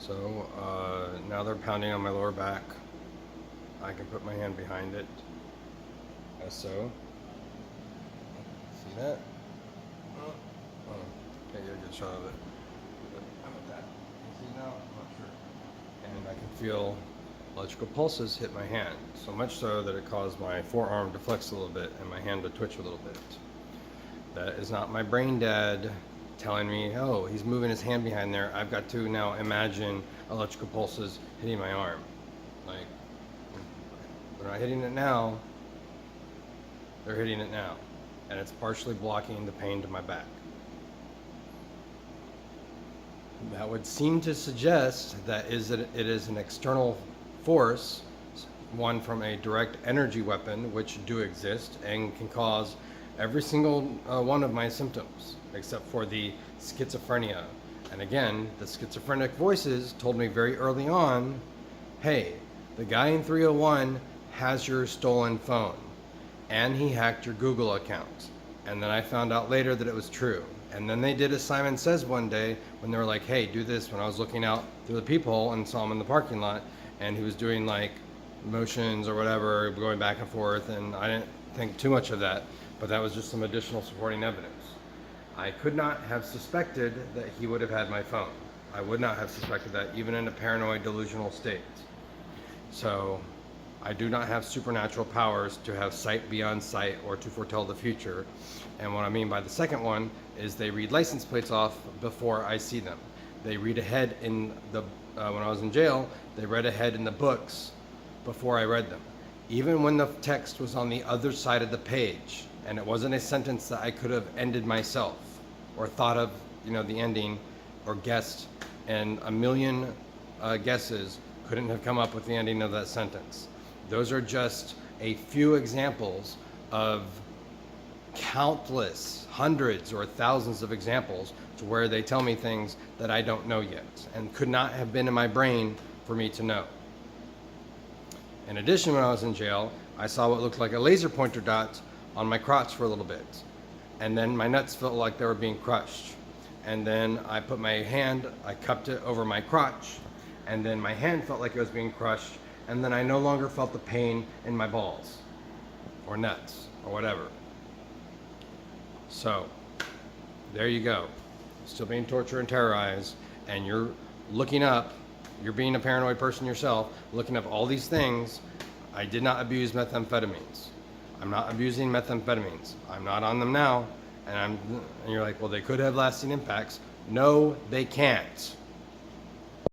So now they're pounding on my lower back. I can put my hand behind it, as so. See that? Oh, can't get a good shot of it. But how about that? You see now? I'm not sure. And I can feel electrical pulses hit my hand, so much so that it caused my forearm to flex a little bit and my hand to twitch a little bit. That is not my brain dad telling me, oh, he's moving his hand behind there. I've got to now imagine electrical pulses hitting my arm. Like, they're not hitting it now, they're hitting it now. And it's partially blocking the pain to my back. That would seem to suggest that it is an external force, one from a direct energy weapon, which do exist and can cause every single one of my symptoms, except for the schizophrenia. And again, the schizophrenic voices told me very early on, hey, the guy in 301 has your stolen phone, and he hacked your Google account. And then I found out later that it was true. And then they did as Simon Says one day when they were like, hey, do this, when I was looking out through the peephole and saw him in the parking lot, and he was doing like motions or whatever, going back and forth, and I didn't think too much of that, but that was just some additional supporting evidence. I could not have suspected that he would have had my phone. I would not have suspected that, even in a paranoid delusional state. So I do not have supernatural powers to have sight beyond sight or to foretell the future. And what I mean by the second one is they read license plates off before I see them. They read ahead in the, when I was in jail, they read ahead in the books before I read them. Even when the text was on the other side of the page, and it wasn't a sentence that I could have ended myself, or thought of, the ending, or guessed, and a million guesses couldn't have come up with the ending of that sentence. Those are just a few examples of countless, hundreds or thousands of examples to where they tell me things that I don't know yet and could not have been in my brain for me to know. In addition, when I was in jail, I saw what looked like a laser pointer dot on my crotch for a little bit. And then my nuts felt like they were being crushed. And then I put my hand, I cupped it over my crotch, and then my hand felt like it was being crushed, and then I no longer felt the pain in my balls, or nuts, or whatever. So, there you go. Still being tortured and terrorized, and you're looking up, you're being a paranoid person yourself, looking up all these things. I did not abuse methamphetamines. I'm not abusing methamphetamines. I'm not on them now, and you're like, well, they could have lasting impacts. No, they can't.